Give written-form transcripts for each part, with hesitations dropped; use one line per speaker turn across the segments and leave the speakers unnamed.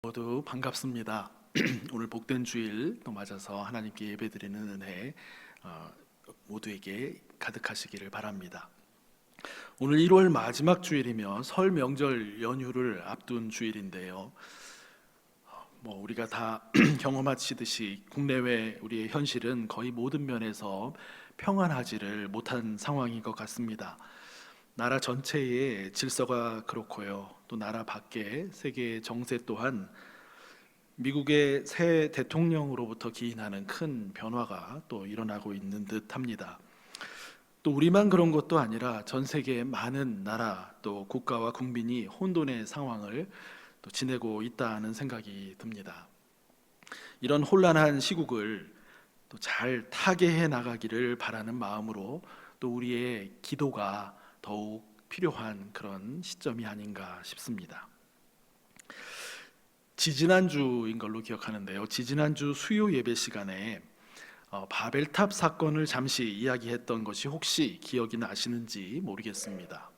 모두 반갑습니다. 오늘 복된 주일 또 맞아서 하나님께 예배드리는 은혜 모두에게 가득하시기를 바랍니다. 오늘 1월 마지막 주일이며 설 명절 연휴를 앞둔 주일인데요. 우리가 다 경험하시듯이 국내외 우리의 현실은 거의 모든 면에서 평안하지를 못한 상황인 것 같습니다. 나라 전체의 질서가 그렇고요. 또 나라 밖의 세계의 정세 또한 미국의 새 대통령으로부터 기인하는 큰 변화가 또 일어나고 있는 듯합니다. 또 우리만 그런 것도 아니라 전 세계의 많은 나라 또 국가와 국민이 혼돈의 상황을 또 지내고 있다는 생각이 듭니다. 이런 혼란한 시국을 또 잘 타개해 나가기를 바라는 마음으로 또 우리의 기도가 더욱 필요한 그런 시점이 아닌가 싶습니다. 지지난주인 걸로 기억하는데요. 지지난주 수요 예배 시간에 바벨탑 사건을 잠시 이야기했던 것이 혹시 기억이 나시는지 모르겠습니다.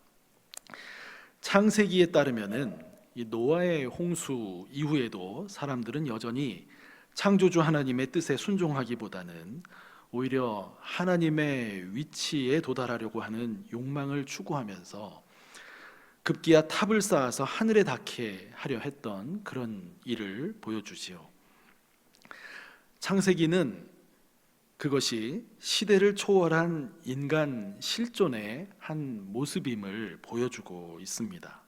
창세기에 따르면은 이 노아의 홍수 이후에도 사람들은 여전히 창조주 하나님의 뜻에 순종하기보다는 오히려 하나님의 위치에 도달하려고 하는 욕망을 추구하면서 급기야 탑을 쌓아서 하늘에 닿게 하려 했던 그런 일을 보여주지요. 창세기는 그것이 시대를 초월한 인간 실존의 한 모습임을 보여주고 있습니다.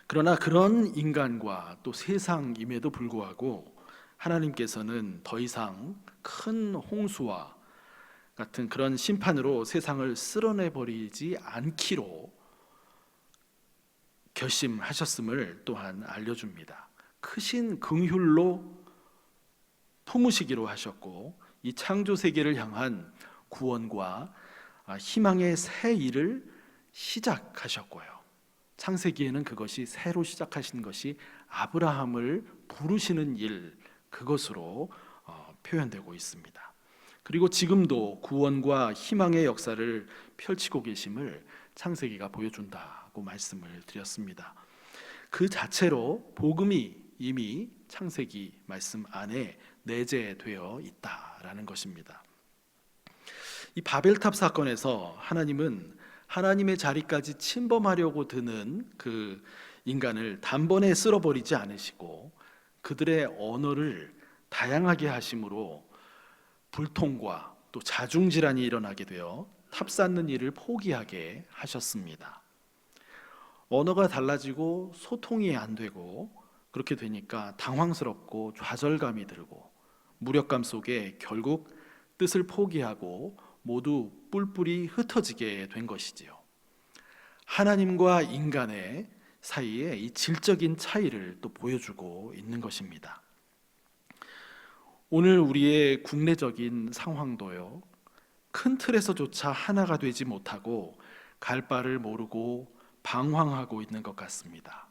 그러나 그런 인간과 또 세상임에도 불구하고 하나님께서는 더 이상 큰 홍수와 같은 그런 심판으로 세상을 쓸어내버리지 않기로 결심하셨음을 또한 알려줍니다. 크신 긍휼로 품으시기로 하셨고 이 창조 세계를 향한 구원과 희망의 새 일을 시작하셨고요. 창세기에는 그것이 새로 시작하신 것이 아브라함을 부르시는 일, 그것으로 표현되고 있습니다. 그리고 지금도 구원과 희망의 역사를 펼치고 계심을 창세기가 보여준다고 말씀을 드렸습니다. 그 자체로 복음이 이미 창세기 말씀 안에 내재되어 있다라는 것입니다. 이 바벨탑 사건에서 하나님은 하나님의 자리까지 침범하려고 드는 그 인간을 단번에 쓸어버리지 않으시고 그들의 언어를 다양하게 하심으로 불통과 또 자중질환이 일어나게 되어 탑 쌓는 일을 포기하게 하셨습니다. 언어가 달라지고 소통이 안 되고 그렇게 되니까 당황스럽고 좌절감이 들고 무력감 속에 결국 뜻을 포기하고 모두 뿔뿔이 흩어지게 된 것이지요. 하나님과 인간의 사이에 이 질적인 차이를 또 보여주고 있는 것입니다. 오늘 우리의 국내적인 상황도요, 큰 틀에서조차 하나가 되지 못하고 갈 바를 모르고 방황하고 있는 것 같습니다.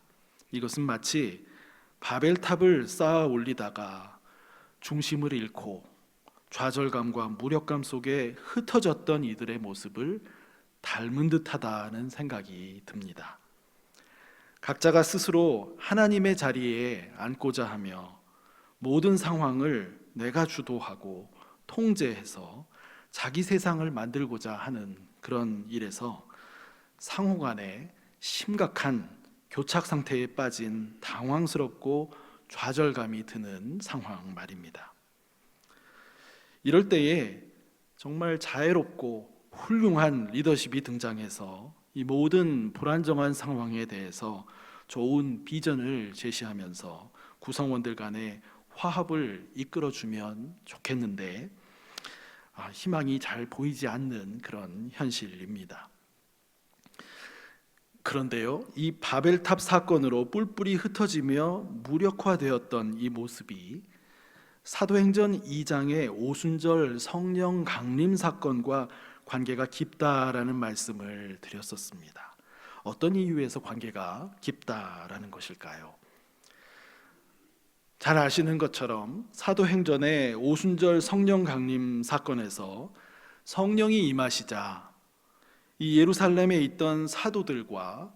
이것은 마치 바벨탑을 쌓아 올리다가 중심을 잃고 좌절감과 무력감 속에 흩어졌던 이들의 모습을 닮은 듯하다는 생각이 듭니다. 각자가 스스로 하나님의 자리에 앉고자 하며 모든 상황을 내가 주도하고 통제해서 자기 세상을 만들고자 하는 그런 일에서 상호간에 심각한 교착 상태에 빠진 당황스럽고 좌절감이 드는 상황 말입니다. 이럴 때에 정말 자애롭고 훌륭한 리더십이 등장해서 이 모든 불안정한 상황에 대해서 좋은 비전을 제시하면서 구성원들 간의 화합을 이끌어주면 좋겠는데 희망이 잘 보이지 않는 그런 현실입니다. 그런데요, 이 바벨탑 사건으로 뿔뿔이 흩어지며 무력화되었던 이 모습이 사도행전 2장의 오순절 성령 강림 사건과 관계가 깊다라는 말씀을 드렸었습니다. 어떤 이유에서 관계가 깊다라는 것일까요? 잘 아시는 것처럼 사도행전의 오순절 성령 강림 사건에서 성령이 임하시자 이 예루살렘에 있던 사도들과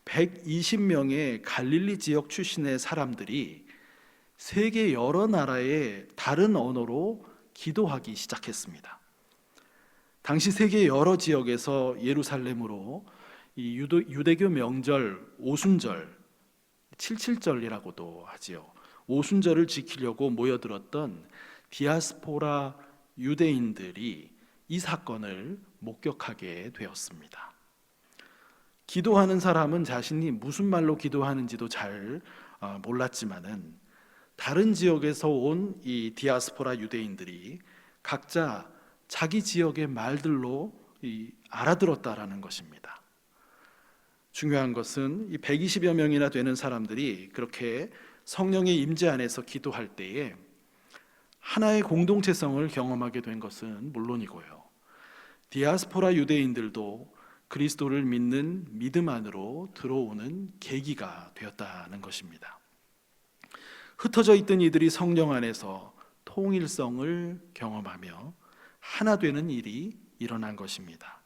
120명의 갈릴리 지역 출신의 사람들이 세계 여러 나라의 다른 언어로 기도하기 시작했습니다. 당시 세계 여러 지역에서 예루살렘으로 이 유대교 명절 오순절, 칠칠절이라고도 하지요. 오순절을 지키려고 모여들었던 디아스포라 유대인들이 이 사건을 목격하게 되었습니다. 기도하는 사람은 자신이 무슨 말로 기도하는지도 잘 몰랐지만은 다른 지역에서 온 이 디아스포라 유대인들이 각자 자기 지역의 말들로 알아들었다라는 것입니다. 중요한 것은 이 120여 명이나 되는 사람들이 그렇게 성령의 임재 안에서 기도할 때에 하나의 공동체성을 경험하게 된 것은 물론이고요. 디아스포라 유대인들도 그리스도를 믿는 믿음 안으로 들어오는 계기가 되었다는 것입니다. 흩어져 있던 이들이 성령 안에서 통일성을 경험하며 하나 되는 일이 일어난 것입니다.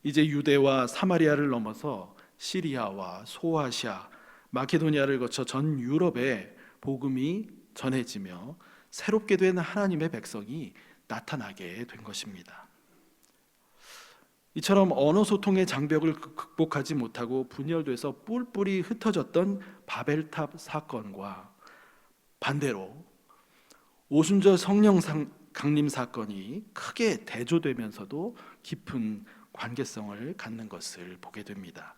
이제 유대와 사마리아를 넘어서 시리아와 소아시아, 마케도니아를 거쳐 전 유럽에 복음이 전해지며 새롭게 된 하나님의 백성이 나타나게 된 것입니다. 이처럼 언어 소통의 장벽을 극복하지 못하고 분열돼서 뿔뿔이 흩어졌던 바벨탑 사건과 반대로 오순절 성령 강림 사건이 크게 대조되면서도 깊은 관계성을 갖는 것을 보게 됩니다.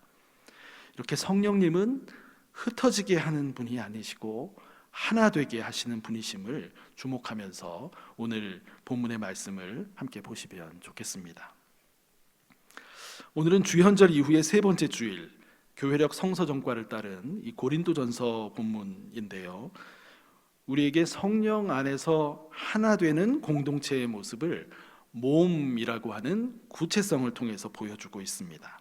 이렇게 성령님은 흩어지게 하는 분이 아니시고 하나 되게 하시는 분이심을 주목하면서 오늘 본문의 말씀을 함께 보시면 좋겠습니다. 오늘은 주현절 이후의 세 번째 주일, 교회력 성서정과를 따른 이 고린도전서 본문인데요. 우리에게 성령 안에서 하나 되는 공동체의 모습을 몸이라고 하는 구체성을 통해서 보여주고 있습니다.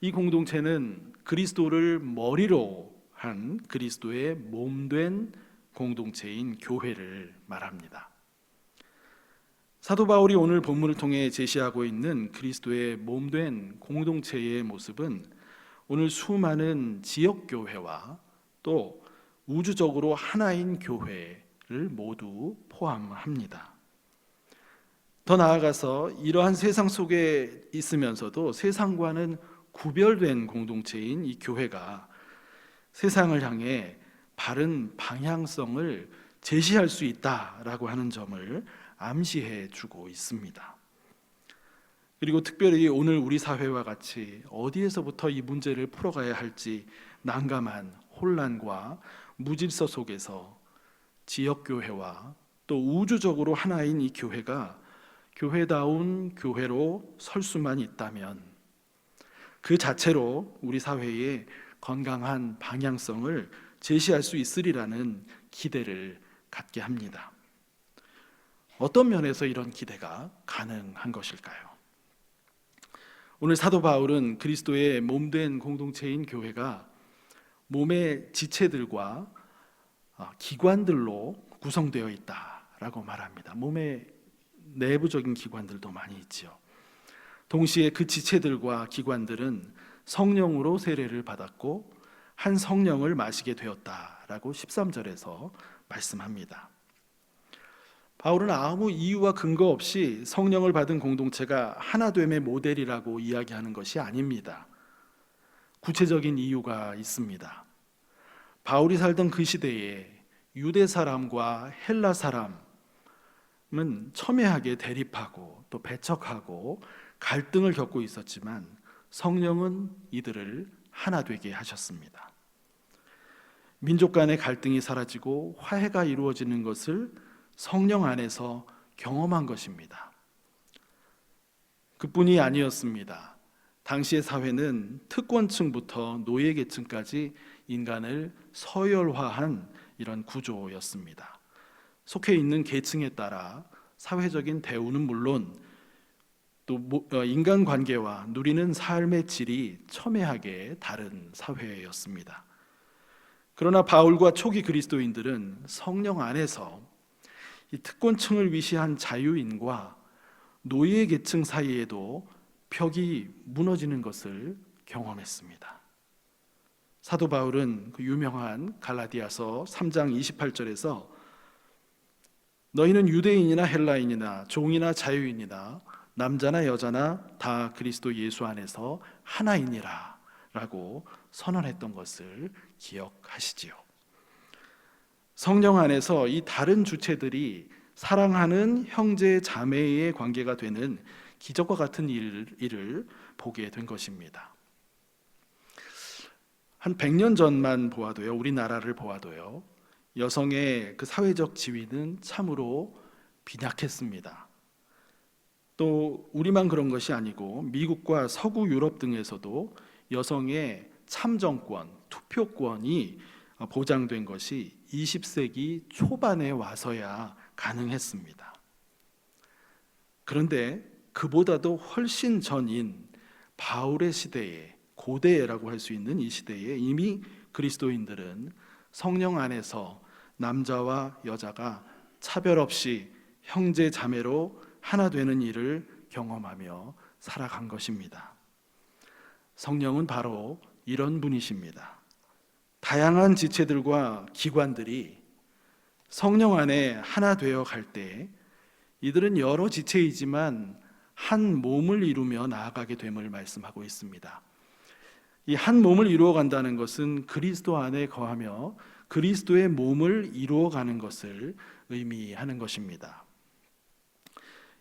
이 공동체는 그리스도를 머리로 한 그리스도의 몸된 공동체인 교회를 말합니다. 사도 바울이 오늘 본문을 통해 제시하고 있는 그리스도의 몸된 공동체의 모습은 오늘 수많은 지역교회와 또 우주적으로 하나인 교회를 모두 포함합니다. 더 나아가서 이러한 세상 속에 있으면서도 세상과는 구별된 공동체인 이 교회가 세상을 향해 바른 방향성을 제시할 수 있다라고 하는 점을 암시해 주고 있습니다. 그리고 특별히 오늘 우리 사회와 같이 어디에서부터 이 문제를 풀어가야 할지 난감한 혼란과 무질서 속에서 지역교회와 또 우주적으로 하나인 이 교회가 교회다운 교회로 설 수만 있다면 그 자체로 우리 사회에 건강한 방향성을 제시할 수 있으리라는 기대를 갖게 합니다. 어떤 면에서 이런 기대가 가능한 것일까요? 오늘 사도 바울은 그리스도의 몸된 공동체인 교회가 몸의 지체들과 기관들로 구성되어 있다라고 말합니다. 몸의 내부적인 기관들도 많이 있죠. 동시에 그 지체들과 기관들은 성령으로 세례를 받았고 한 성령을 마시게 되었다라고 13절에서 말씀합니다. 바울은 아무 이유와 근거 없이 성령을 받은 공동체가 하나됨의 모델이라고 이야기하는 것이 아닙니다. 구체적인 이유가 있습니다. 바울이 살던 그 시대에 유대 사람과 헬라 사람은 첨예하게 대립하고 또 배척하고 갈등을 겪고 있었지만 성령은 이들을 하나 되게 하셨습니다. 민족 간의 갈등이 사라지고 화해가 이루어지는 것을 성령 안에서 경험한 것입니다. 그뿐이 아니었습니다. 당시의 사회는 특권층부터 노예계층까지 인간을 서열화한 이런 구조였습니다. 속해 있는 계층에 따라 사회적인 대우는 물론 또 인간관계와 누리는 삶의 질이 첨예하게 다른 사회였습니다. 그러나 바울과 초기 그리스도인들은 성령 안에서 이 특권층을 위시한 자유인과 노예 계층 사이에도 벽이 무너지는 것을 경험했습니다. 사도 바울은 그 유명한 갈라디아서 3장 28절에서 너희는 유대인이나 헬라인이나 종이나 자유인이나 남자나 여자나 다 그리스도 예수 안에서 하나이니라 라고 선언했던 것을 기억하시지요. 성령 안에서 이 다른 주체들이 사랑하는 형제 자매의 관계가 되는 기적과 같은 일을 보게 된 것입니다. 한 100년 전만 보아도요, 우리나라를 보아도요, 여성의 그 사회적 지위는 참으로 빈약했습니다. 또 우리만 그런 것이 아니고 미국과 서구 유럽 등에서도 여성의 참정권, 투표권이 보장된 것이 20세기 초반에 와서야 가능했습니다. 그런데 그보다도 훨씬 전인 바울의 시대에, 고대라고 할 수 있는 이 시대에 이미 그리스도인들은 성령 안에서 남자와 여자가 차별 없이 형제 자매로 하나 되는 일을 경험하며 살아간 것입니다. 성령은 바로 이런 분이십니다. 다양한 지체들과 기관들이 성령 안에 하나 되어 갈 때 이들은 여러 지체이지만 한 몸을 이루며 나아가게 됨을 말씀하고 있습니다. 이 한 몸을 이루어 간다는 것은 그리스도 안에 거하며 그리스도의 몸을 이루어 가는 것을 의미하는 것입니다.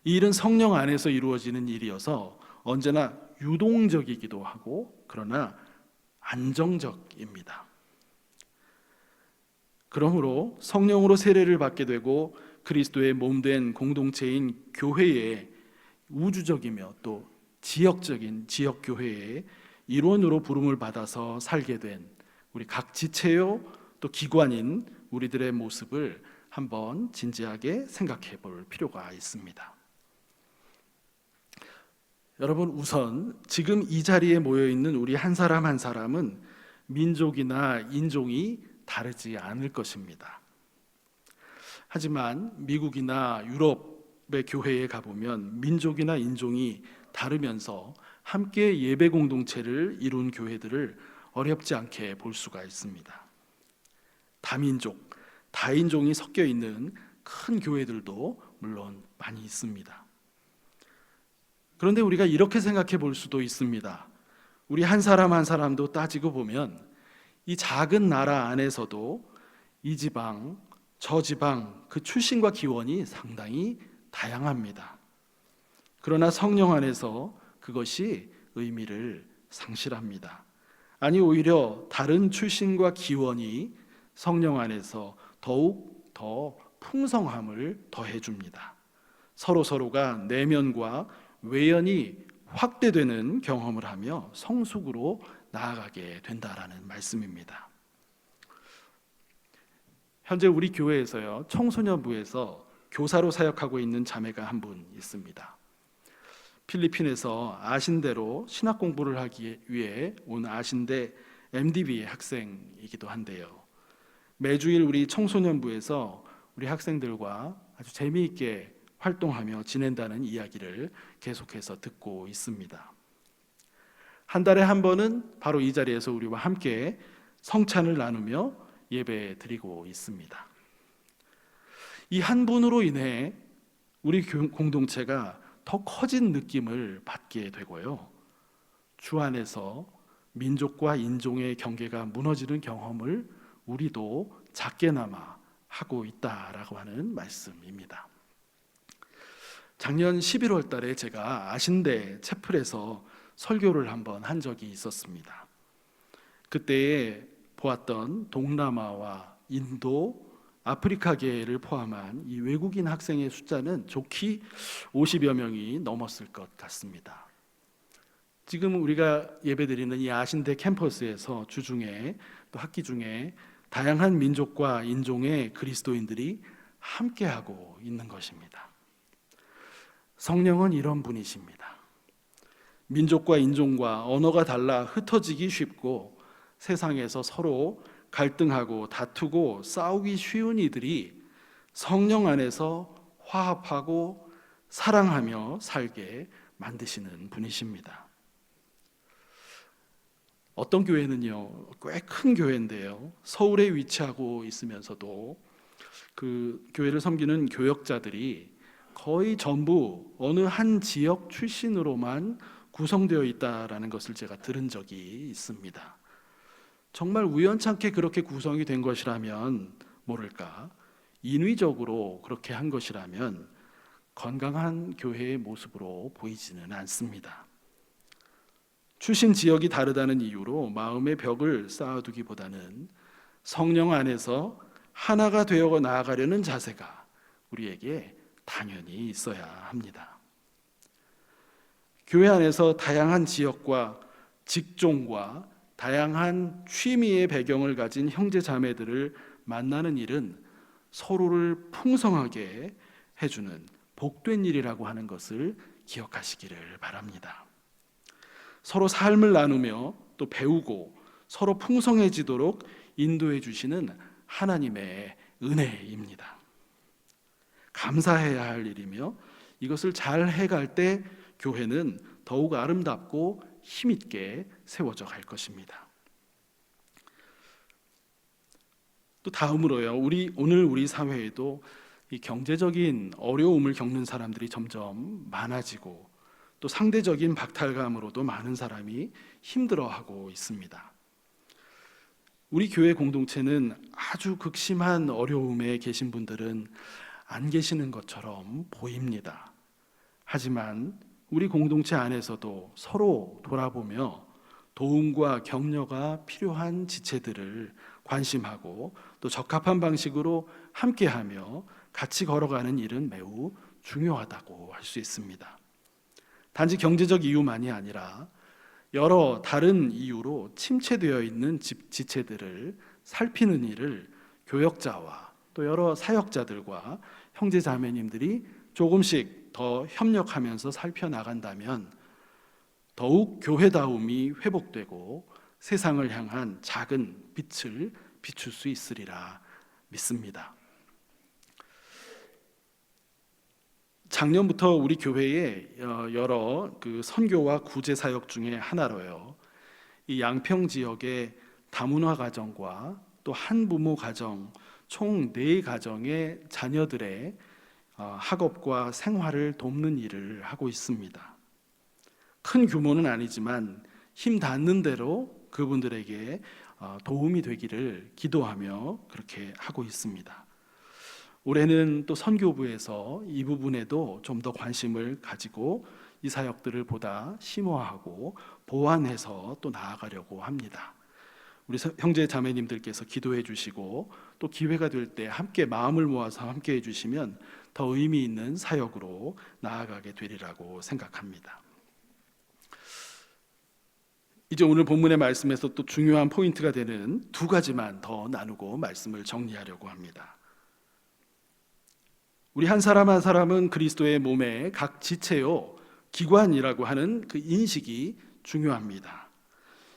이 일은 성령 안에서 이루어지는 일이어서 언제나 유동적이기도 하고 그러나 안정적입니다. 그러므로 성령으로 세례를 받게 되고 그리스도의 몸된 공동체인 교회의 우주적이며 또 지역적인 지역교회의 일원으로 부름을 받아서 살게 된 우리 각 지체요 또 기관인 우리들의 모습을 한번 진지하게 생각해 볼 필요가 있습니다. 여러분, 우선 지금 이 자리에 모여 있는 우리 한 사람 한 사람은 민족이나 인종이 다르지 않을 것입니다. 하지만 미국이나 유럽의 교회에 가보면 민족이나 인종이 다르면서 함께 예배 공동체를 이룬 교회들을 어렵지 않게 볼 수가 있습니다. 다민족, 다인종이 섞여 있는 큰 교회들도 물론 많이 있습니다. 그런데 우리가 이렇게 생각해 볼 수도 있습니다. 우리 한 사람 한 사람도 따지고 보면 이 작은 나라 안에서도 이 지방, 저 지방, 그 출신과 기원이 상당히 다양합니다. 그러나 성령 안에서 그것이 의미를 상실합니다. 아니, 오히려 다른 출신과 기원이 성령 안에서 더욱 더 풍성함을 더해줍니다. 서로가 내면과 외연이 확대되는 경험을 하며 성숙으로 나아가게 된다라는 말씀입니다. 현재 우리 교회에서요, 청소년부에서 교사로 사역하고 있는 자매가 한 분 있습니다. 필리핀에서 아신대로 신학 공부를 하기 위해 온 아신대 MDB 학생이기도 한데요. 매주일 우리 청소년부에서 우리 학생들과 아주 재미있게 활동하며 지낸다는 이야기를 계속해서 듣고 있습니다. 한 달에 한 번은 바로 이 자리에서 우리와 함께 성찬을 나누며 예배 드리고 있습니다. 이 한 분으로 인해 우리 공동체가 더 커진 느낌을 받게 되고요. 주 안에서 민족과 인종의 경계가 무너지는 경험을 우리도 작게나마 하고 있다라고 하는 말씀입니다. 작년 11월 달에 제가 아신대 채플에서 설교를 한번 한 적이 있었습니다. 그때에 보았던 동남아와 인도, 아프리카계를 포함한 이 외국인 학생의 숫자는 좋게 50여 명이 넘었을 것 같습니다. 지금 우리가 예배드리는 이 아신대 캠퍼스에서 주중에 또 학기 중에 다양한 민족과 인종의 그리스도인들이 함께하고 있는 것입니다. 성령은 이런 분이십니다. 민족과 인종과 언어가 달라 흩어지기 쉽고 세상에서 서로 갈등하고 다투고 싸우기 쉬운 이들이 성령 안에서 화합하고 사랑하며 살게 만드시는 분이십니다. 어떤 교회는요, 꽤 큰 교회인데요, 서울에 위치하고 있으면서도 그 교회를 섬기는 교역자들이 거의 전부 어느 한 지역 출신으로만 구성되어 있다라는 것을 제가 들은 적이 있습니다. 정말 우연찮게 그렇게 구성이 된 것이라면 모를까, 인위적으로 그렇게 한 것이라면 건강한 교회의 모습으로 보이지는 않습니다. 출신 지역이 다르다는 이유로 마음의 벽을 쌓아두기보다는 성령 안에서 하나가 되어 나아가려는 자세가 우리에게 당연히 있어야 합니다. 교회 안에서 다양한 지역과 직종과 다양한 취미의 배경을 가진 형제 자매들을 만나는 일은 서로를 풍성하게 해주는 복된 일이라고 하는 것을 기억하시기를 바랍니다. 서로 삶을 나누며 또 배우고 서로 풍성해지도록 인도해 주시는 하나님의 은혜입니다. 감사해야 할 일이며 이것을 잘 해갈 때 교회는 더욱 아름답고 힘있게 세워져 갈 것입니다. 또 다음으로요, 오늘 우리 사회에도 이 경제적인 어려움을 겪는 사람들이 점점 많아지고 또 상대적인 박탈감으로도 많은 사람이 힘들어하고 있습니다. 우리 교회 공동체는 아주 극심한 어려움에 계신 분들은 안 계시는 것처럼 보입니다. 하지만 우리 공동체 안에서도 서로 돌아보며 도움과 격려가 필요한 지체들을 관심하고 또 적합한 방식으로 함께하며 같이 걸어가는 일은 매우 중요하다고 할 수 있습니다. 단지 경제적 이유만이 아니라 여러 다른 이유로 침체되어 있는 지체들을 살피는 일을 교역자와 또 여러 사역자들과 형제 자매님들이 조금씩 더 협력하면서 살펴나간다면 더욱 교회다움이 회복되고 세상을 향한 작은 빛을 비출 수 있으리라 믿습니다. 작년부터 우리 교회에 여러 그 선교와 구제 사역 중에 하나로요, 이 양평 지역의 다문화 가정과 또 한부모 가정 총 4가정의 자녀들의 학업과 생활을 돕는 일을 하고 있습니다. 큰 규모는 아니지만 힘 닿는 대로 그분들에게 도움이 되기를 기도하며 그렇게 하고 있습니다. 올해는 또 선교부에서 이 부분에도 좀 더 관심을 가지고 이 사역들을 보다 심화하고 보완해서 또 나아가려고 합니다. 우리 형제 자매님들께서 기도해 주시고 또 기회가 될 때 함께 마음을 모아서 함께 해주시면 더 의미 있는 사역으로 나아가게 되리라고 생각합니다. 이제 오늘 본문의 말씀에서 또 중요한 포인트가 되는 2가지만 더 나누고 말씀을 정리하려고 합니다. 우리 한 사람 한 사람은 그리스도의 몸의 각 지체요 기관이라고 하는 그 인식이 중요합니다.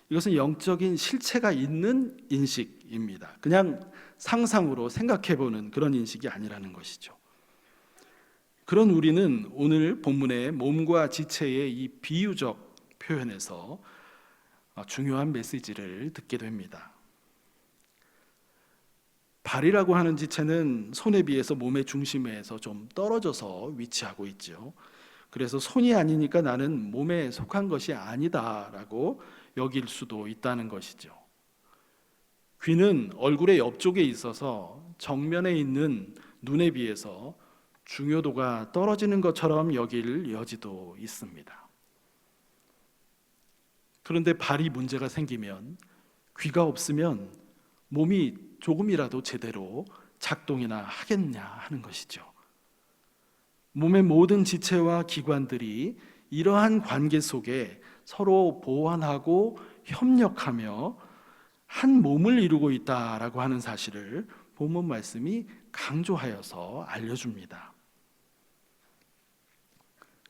이것은 영적인 실체가 있는 인식입니다. 그냥 상상으로 생각해보는 그런 인식이 아니라는 것이죠. 그런 우리는 오늘 본문의 몸과 지체의 이 비유적 표현에서 중요한 메시지를 듣게 됩니다. 발이라고 하는 지체는 손에 비해서 몸의 중심에서 좀 떨어져서 위치하고 있죠. 그래서 손이 아니니까 나는 몸에 속한 것이 아니다라고 여길 수도 있다는 것이죠. 귀는 얼굴의 옆쪽에 있어서 정면에 있는 눈에 비해서 중요도가 떨어지는 것처럼 여길 여지도 있습니다. 그런데 발이 문제가 생기면, 귀가 없으면 몸이 조금이라도 제대로 작동이나 하겠냐 하는 것이죠. 몸의 모든 지체와 기관들이 이러한 관계 속에 서로 보완하고 협력하며 한 몸을 이루고 있다라고 하는 사실을 본문 말씀이 강조하여서 알려줍니다.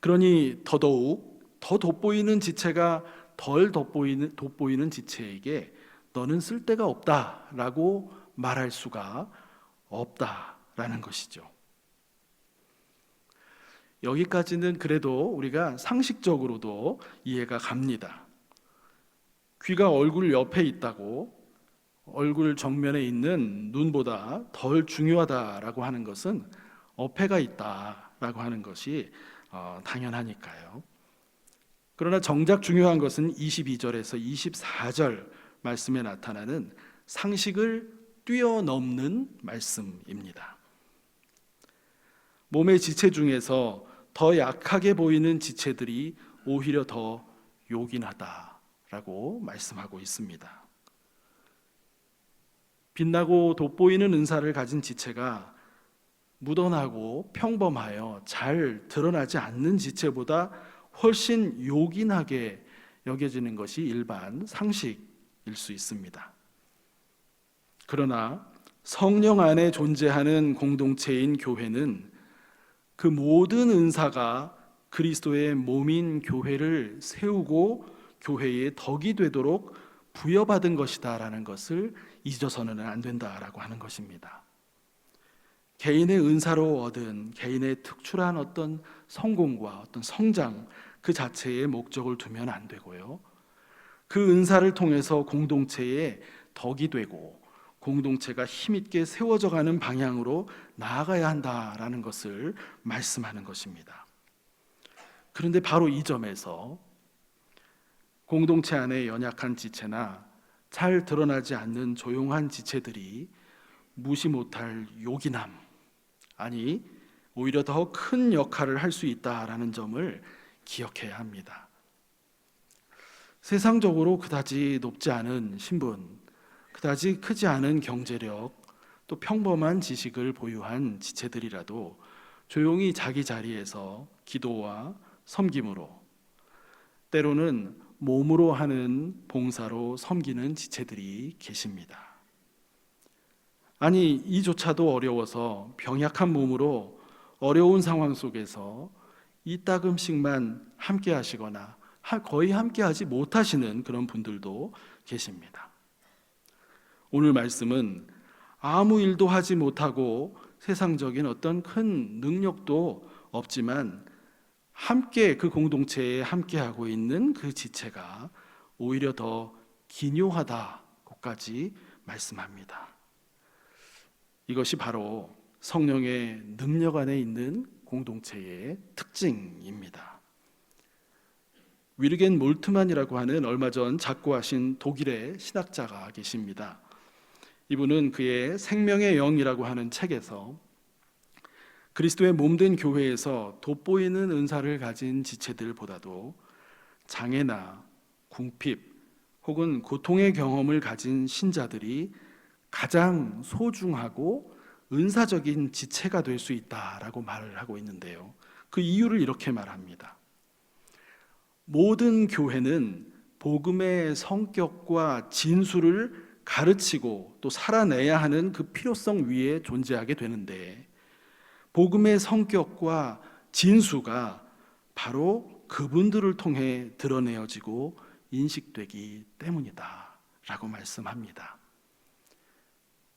그러니 더더욱 더 돋보이는 지체가 덜 돋보이는 지체에게 너는 쓸데가 없다라고 말할 수가 없다라는 것이죠. 여기까지는 그래도 우리가 상식적으로도 이해가 갑니다. 귀가 얼굴 옆에 있다고 얼굴 정면에 있는 눈보다 덜 중요하다라고 하는 것은 어폐가 있다라고 하는 것이 당연하니까요. 그러나 정작 중요한 것은 22절에서 24절 말씀에 나타나는 상식을 뛰어넘는 말씀입니다. 몸의 지체 중에서 더 약하게 보이는 지체들이 오히려 더 요긴하다라고 말씀하고 있습니다. 빛나고 돋보이는 은사를 가진 지체가 묻어나고 평범하여 잘 드러나지 않는 지체보다 훨씬 요긴하게 여겨지는 것이 일반 상식일 수 있습니다. 그러나 성령 안에 존재하는 공동체인 교회는 그 모든 은사가 그리스도의 몸인 교회를 세우고 교회의 덕이 되도록 부여받은 것이다라는 것을 잊어서는 안 된다라고 하는 것입니다. 개인의 은사로 얻은 개인의 특출한 어떤 성공과 어떤 성장 그 자체의 목적을 두면 안 되고요. 그 은사를 통해서 공동체의 덕이 되고 공동체가 힘있게 세워져 가는 방향으로 나아가야 한다라는 것을 말씀하는 것입니다. 그런데 바로 이 점에서 공동체 안에 연약한 지체나 잘 드러나지 않는 조용한 지체들이 무시 못할 요긴함, 아니 오히려 더 큰 역할을 할 수 있다라는 점을 기억해야 합니다. 세상적으로 그다지 높지 않은 신분, 그다지 크지 않은 경제력, 또 평범한 지식을 보유한 지체들이라도 조용히 자기 자리에서 기도와 섬김으로, 때로는 몸으로 하는 봉사로 섬기는 지체들이 계십니다. 아니 이조차도 어려워서 병약한 몸으로 어려운 상황 속에서 이따금씩만 함께 하시거나 거의 함께 하지 못하시는 그런 분들도 계십니다. 오늘 말씀은 아무 일도 하지 못하고 세상적인 어떤 큰 능력도 없지만 함께 그 공동체에 함께하고 있는 그 지체가 오히려 더 기묘하다고까지 말씀합니다. 이것이 바로 성령의 능력 안에 있는 공동체의 특징입니다. 위르겐 몰트만이라고 하는 얼마 전 작고하신 독일의 신학자가 계십니다. 이분은 그의 생명의 영이라고 하는 책에서 그리스도의 몸된 교회에서 돋보이는 은사를 가진 지체들보다도 장애나 궁핍 혹은 고통의 경험을 가진 신자들이 가장 소중하고 은사적인 지체가 될 수 있다라고 말을 하고 있는데요. 그 이유를 이렇게 말합니다. 모든 교회는 복음의 성격과 진수를 가르치고 또 살아내야 하는 그 필요성 위에 존재하게 되는데, 복음의 성격과 진수가 바로 그분들을 통해 드러내어지고 인식되기 때문이다 라고 말씀합니다.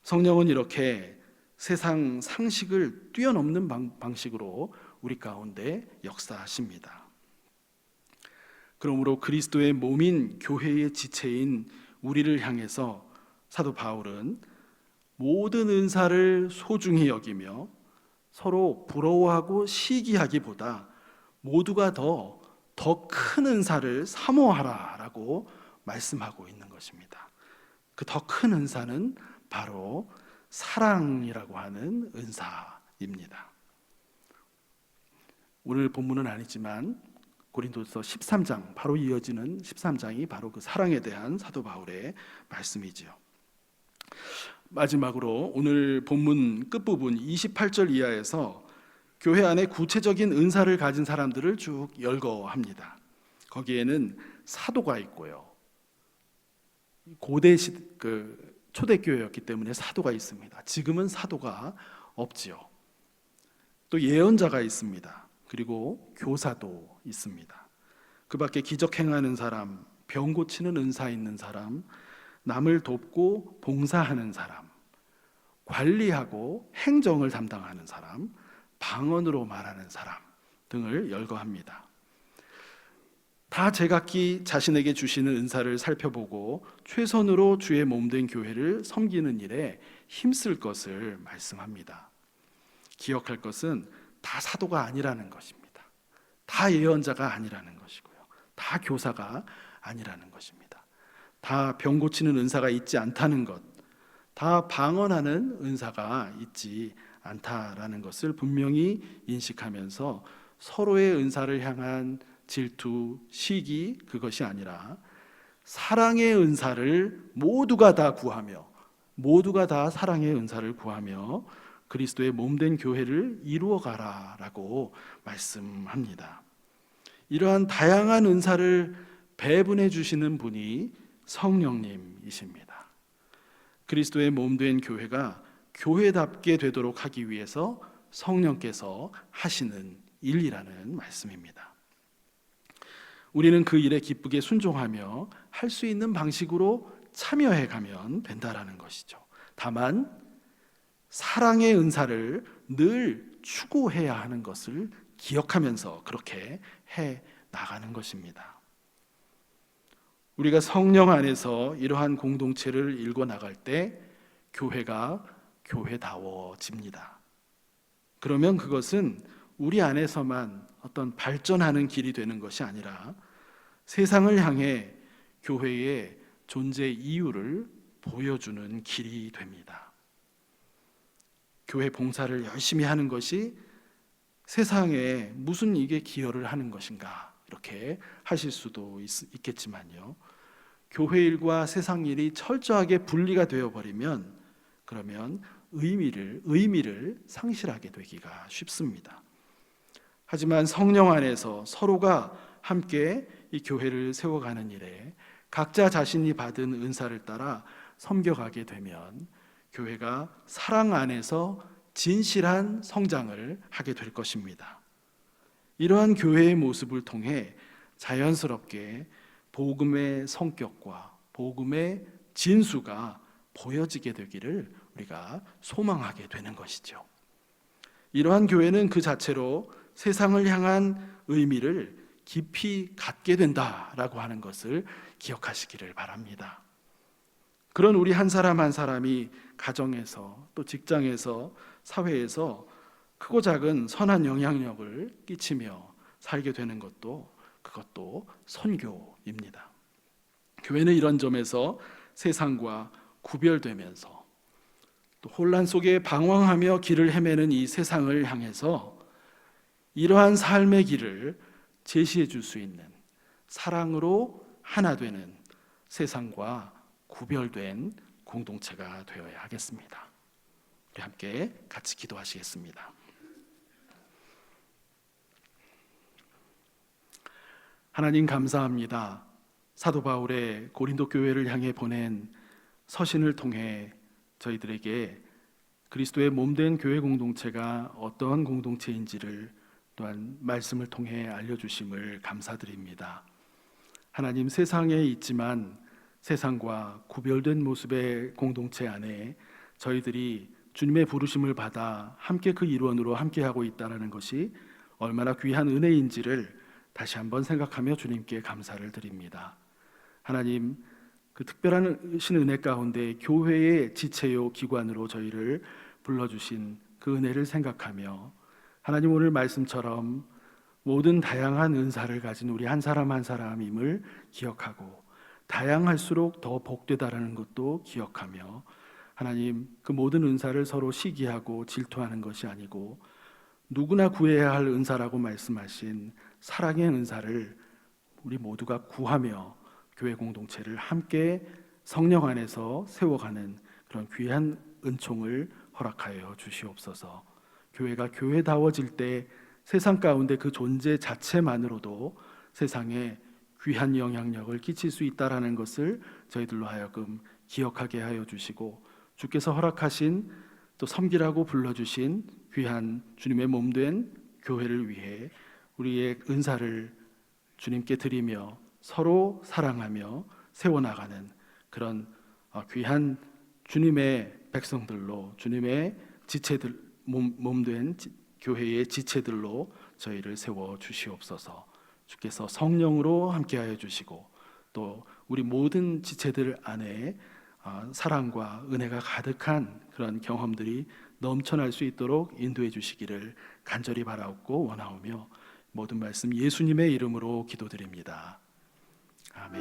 성령은 이렇게 세상 상식을 뛰어넘는 방식으로 우리 가운데 역사하십니다. 그러므로 그리스도의 몸인 교회의 지체인 우리를 향해서 사도 바울은 모든 은사를 소중히 여기며 서로 부러워하고 시기하기보다 모두가 더 큰 은사를 사모하라라고 말씀하고 있는 것입니다. 그 더 큰 은사는 바로 사랑이라고 하는 은사입니다. 오늘 본문은 아니지만 고린도서 13장, 바로 이어지는 13장이 바로 그 사랑에 대한 사도 바울의 말씀이지요. 마지막으로 오늘 본문 끝부분 28절 이하에서 교회 안에 구체적인 은사를 가진 사람들을 쭉 열거합니다. 거기에는 사도가 있고요. 고대 초대교회였기 때문에 사도가 있습니다. 지금은 사도가 없지요. 또 예언자가 있습니다. 그리고 교사도 있습니다. 그 밖에 기적 행하는 사람, 병 고치는 은사 있는 사람, 남을 돕고 봉사하는 사람, 관리하고 행정을 담당하는 사람, 방언으로 말하는 사람 등을 열거합니다. 다 제각기 자신에게 주시는 은사를 살펴보고 최선으로 주의 몸된 교회를 섬기는 일에 힘쓸 것을 말씀합니다. 기억할 것은 다 사도가 아니라는 것입니다. 다 예언자가 아니라는 것이고요. 다 교사가 아니라는 것입니다. 다 병 고치는 은사가 있지 않다는 것, 다 방언하는 은사가 있지 않다라는 것을 분명히 인식하면서 서로의 은사를 향한 질투, 시기, 그것이 아니라 사랑의 은사를 모두가 다 구하며, 모두가 다 사랑의 은사를 구하며 그리스도의 몸된 교회를 이루어가라라고 말씀합니다. 이러한 다양한 은사를 배분해 주시는 분이 성령님이십니다. 그리스도의 몸된 교회가 교회답게 되도록 하기 위해서 성령께서 하시는 일이라는 말씀입니다. 우리는 그 일에 기쁘게 순종하며 할 수 있는 방식으로 참여해 가면 된다라는 것이죠. 다만 사랑의 은사를 늘 추구해야 하는 것을 기억하면서 그렇게 해 나가는 것입니다. 우리가 성령 안에서 이러한 공동체를 일궈 나갈 때 교회가 교회다워집니다. 그러면 그것은 우리 안에서만 어떤 발전하는 길이 되는 것이 아니라 세상을 향해 교회의 존재 이유를 보여주는 길이 됩니다. 교회 봉사를 열심히 하는 것이 세상에 무슨 이게 기여를 하는 것인가 이렇게 하실 수도 있겠지만요. 교회 일과 세상 일이 철저하게 분리가 되어버리면 그러면 의미를 상실하게 되기가 쉽습니다. 하지만 성령 안에서 서로가 함께 이 교회를 세워가는 일에 각자 자신이 받은 은사를 따라 섬겨가게 되면 교회가 사랑 안에서 진실한 성장을 하게 될 것입니다. 이러한 교회의 모습을 통해 자연스럽게 복음의 성격과 복음의 진수가 보여지게 되기를 우리가 소망하게 되는 것이죠. 이러한 교회는 그 자체로 세상을 향한 의미를 깊이 갖게 된다라고 하는 것을 기억하시기를 바랍니다. 그런 우리 한 사람 한 사람이 가정에서 또 직장에서 사회에서 크고 작은 선한 영향력을 끼치며 살게 되는 그것도 선교입니다. 교회는 이런 점에서 세상과 구별되면서 또 혼란 속에 방황하며 길을 헤매는 이 세상을 향해서 이러한 삶의 길을 제시해 줄 수 있는 사랑으로 하나 되는 세상과 구별된 공동체가 되어야 하겠습니다. 우리 함께 같이 기도하시겠습니다. 하나님 감사합니다. 사도 바울의 고린도 교회를 향해 보낸 서신을 통해 저희들에게 그리스도의 몸된 교회 공동체가 어떠한 공동체인지를 또한 말씀을 통해 알려주심을 감사드립니다. 하나님, 세상에 있지만 세상과 구별된 모습의 공동체 안에 저희들이 주님의 부르심을 받아 함께 그 일원으로 함께하고 있다는 것이 얼마나 귀한 은혜인지를 다시 한번 생각하며 주님께 감사를 드립니다. 하나님, 그 특별한 은혜 가운데 교회의 지체요 기관으로 저희를 불러주신 그 은혜를 생각하며 하나님, 오늘 말씀처럼 모든 다양한 은사를 가진 우리 한 사람 한 사람임을 기억하고 다양할수록 더 복되다라는 것도 기억하며 하나님, 그 모든 은사를 서로 시기하고 질투하는 것이 아니고 누구나 구해야 할 은사라고 말씀하신 사랑의 은사를 우리 모두가 구하며 교회 공동체를 함께 성령 안에서 세워가는 그런 귀한 은총을 허락하여 주시옵소서. 교회가 교회다워질 때 세상 가운데 그 존재 자체만으로도 세상에 귀한 영향력을 끼칠 수 있다라는 것을 저희들로 하여금 기억하게 하여 주시고 주께서 허락하신 또 섬기라고 불러주신 귀한 주님의 몸된 교회를 위해 우리의 은사를 주님께 드리며 서로 사랑하며 세워나가는 그런 귀한 주님의 백성들로 주님의 지체들 몸된 교회의 지체들로 저희를 세워 주시옵소서. 주께서 성령으로 함께하여 주시고 또 우리 모든 지체들 안에 사랑과 은혜가 가득한 그런 경험들이 넘쳐날 수 있도록 인도해 주시기를 간절히 바라옵고 원하오며 모든 말씀 예수님의 이름으로 기도드립니다. 아멘.